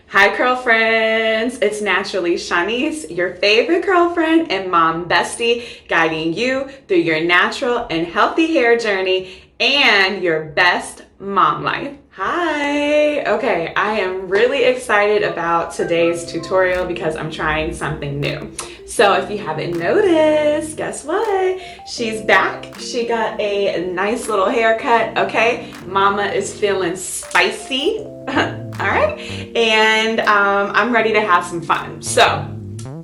Hi curl friends, it's Naturally Shanice, your favorite girlfriend and mom bestie, guiding you through your natural and healthy hair journey and your best mom life. Hi! Okay, I am really excited about today's tutorial because I'm trying something new. So if you haven't noticed, guess what? She's back. She got a nice little haircut, okay? Mama is feeling spicy. All right, and I'm ready to have some fun. So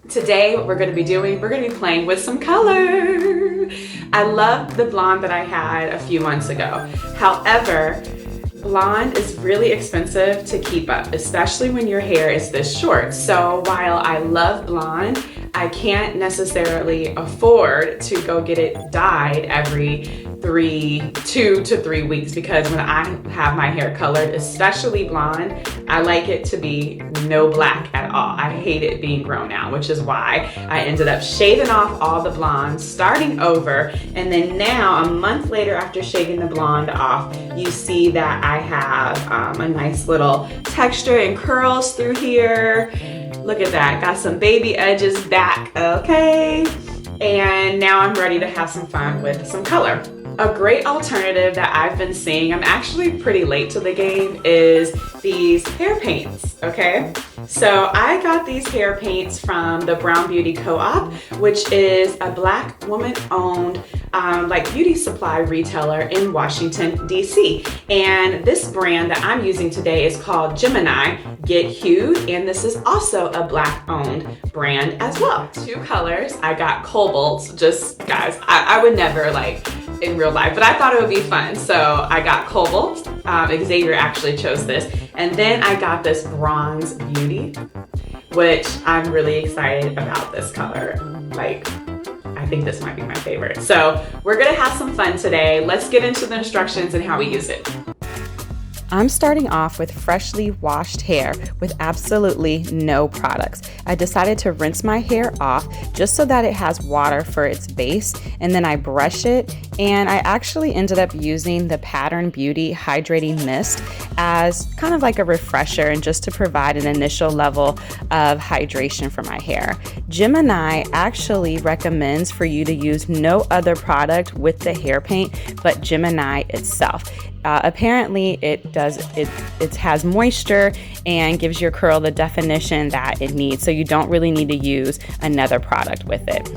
today what we're going to be playing with some color. I loved the blonde that I had a few months ago. However, blonde is really expensive to keep up, especially when your hair is this short. So while I love blonde, I can't necessarily afford to go get it dyed every 2 to 3 weeks, because when I have my hair colored, especially blonde, I like it to be no black at all. I hate it being grown out, which is why I ended up shaving off all the blonde, starting over, and then now a month later after shaving the blonde off, you see that I have a nice little texture and curls through here. Look at that, got some baby edges back, okay? And now I'm ready to have some fun with some color. A great alternative that I've been seeing, I'm actually pretty late to the game, is these hair paints, okay? So I got these hair paints from the Brown Beauty Co-op, which is a Black woman-owned beauty supply retailer in Washington, DC. And this brand that I'm using today is called Gemini Get Hued, and this is also a Black-owned brand as well. 2 colors. I got Cobalt, just guys, I would never in real life, but I thought it would be fun. So I got Cobalt. Xavier actually chose this. And then I got this Bronze Beauty, which I'm really excited about this color. I think this might be my favorite. So we're gonna have some fun today. Let's get into the instructions and how we use it. I'm starting off with freshly washed hair with absolutely no products. I decided to rinse my hair off just so that it has water for its base, and then I brush it, and I actually ended up using the Pattern Beauty Hydrating Mist as kind of like a refresher and just to provide an initial level of hydration for my hair. Gemini actually recommends for you to use no other product with the hair paint but Gemini itself. Apparently it has moisture and gives your curl the definition that it needs, so you don't really need to use another product with it.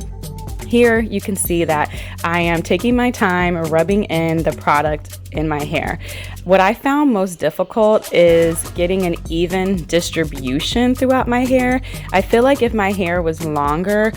Here you can see that I am taking my time rubbing in the product in my hair. What I found most difficult is getting an even distribution throughout my hair. I feel like if my hair was longer,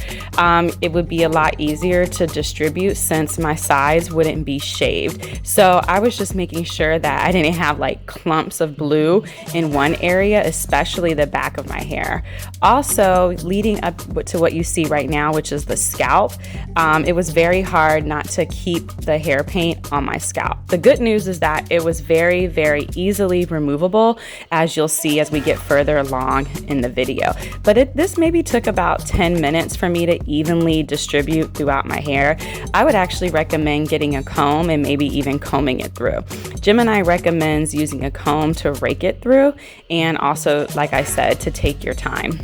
it would be a lot easier to distribute since my sides wouldn't be shaved. So I was just making sure that I didn't have clumps of blue in one area, especially the back of my hair. Also, leading up to what you see right now, which is the scalp, it was very hard not to keep the hair paint on my scalp. The good news is that it was very, very easily removable, as you'll see as we get further along in the video. But this maybe took about 10 minutes for me to evenly distribute throughout my hair. I would actually recommend getting a comb and maybe even combing it through. Gemini recommends using a comb to rake it through, and also, like I said, to take your time.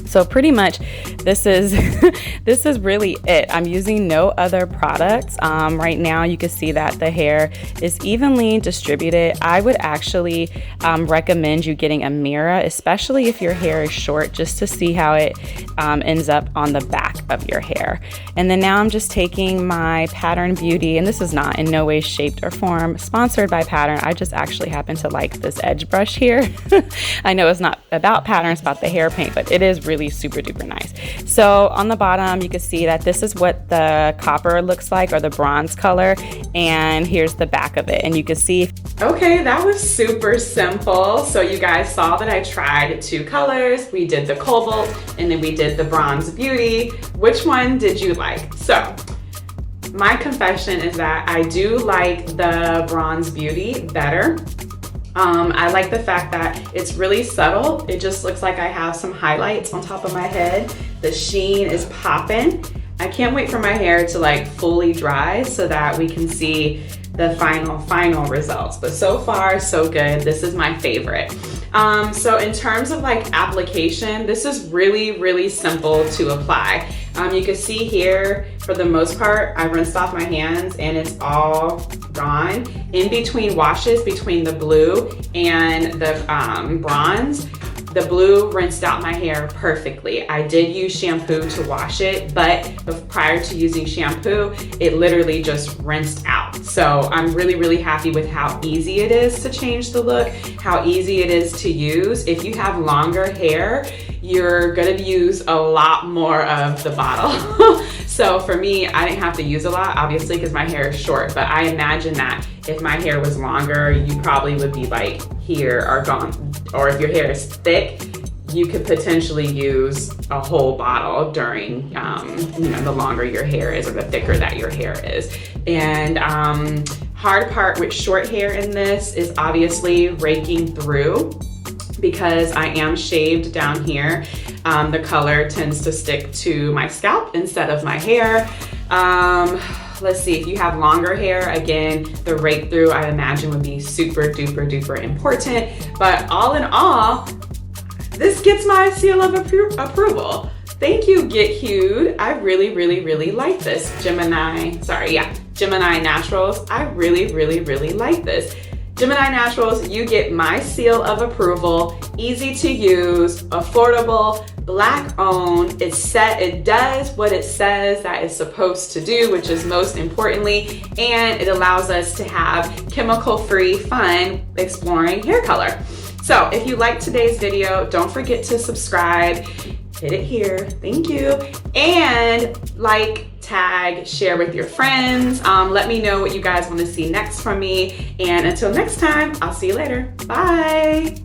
So pretty much this is this is really it. I'm using no other products. Right now you can see that the hair is evenly distributed. I would actually recommend you getting a mirror, especially if your hair is short, just to see how it ends up on the back of your hair. And then now I'm just taking my Pattern Beauty, and this is not in no way, shape, or form sponsored by Pattern. I just actually happen to like this edge brush here. I know it's not about Pattern, it's about the hair paint, but it is really super duper nice. So on the bottom you can see that this is what the copper looks like, or the bronze color, and here's the back of it, and you can see. Okay, that was super simple. So you guys saw that I tried 2 colors. We did the Cobalt and then we did the Bronze Beauty. Which one did you like? So my confession is that I do like the Bronze Beauty better. I like the fact that it's really subtle. It just looks like I have some highlights on top of my head. The sheen is popping. I can't wait for my hair to fully dry so that we can see the final results. But so far, so good. This is my favorite. So in terms of like application, this is really, really simple to apply. You can see here, for the most part, I rinsed off my hands and it's all gone. In between washes, between the blue and the bronze, the blue rinsed out my hair perfectly. I did use shampoo to wash it, but prior to using shampoo, it literally just rinsed out. So I'm really, really happy with how easy it is to change the look, how easy it is to use. If you have longer hair, you're gonna use a lot more of the bottle. So for me, I didn't have to use a lot, obviously, because my hair is short, but I imagine that if my hair was longer, you probably would be like here or gone. Or if your hair is thick, you could potentially use a whole bottle during, the longer your hair is or the thicker that your hair is. And hard part with short hair in this is obviously raking through, because I am shaved down here. The color tends to stick to my scalp instead of my hair. Let's see, if you have longer hair, again, the rake through, I imagine, would be super duper duper important. But all in all, this gets my seal of approval. Thank you, Get Hued. I really, really, really like this. Gemini Naturals. I really, really, really like this. Gemini Naturals, you get my seal of approval. Easy to use, affordable, Black owned. It does what it says that it's supposed to do, which is most importantly, and it allows us to have chemical-free fun exploring hair color. So if you liked today's video, don't forget to subscribe. Hit it here, thank you. And like, tag, share with your friends. Let me know what you guys want to see next from me. And until next time, I'll see you later. Bye.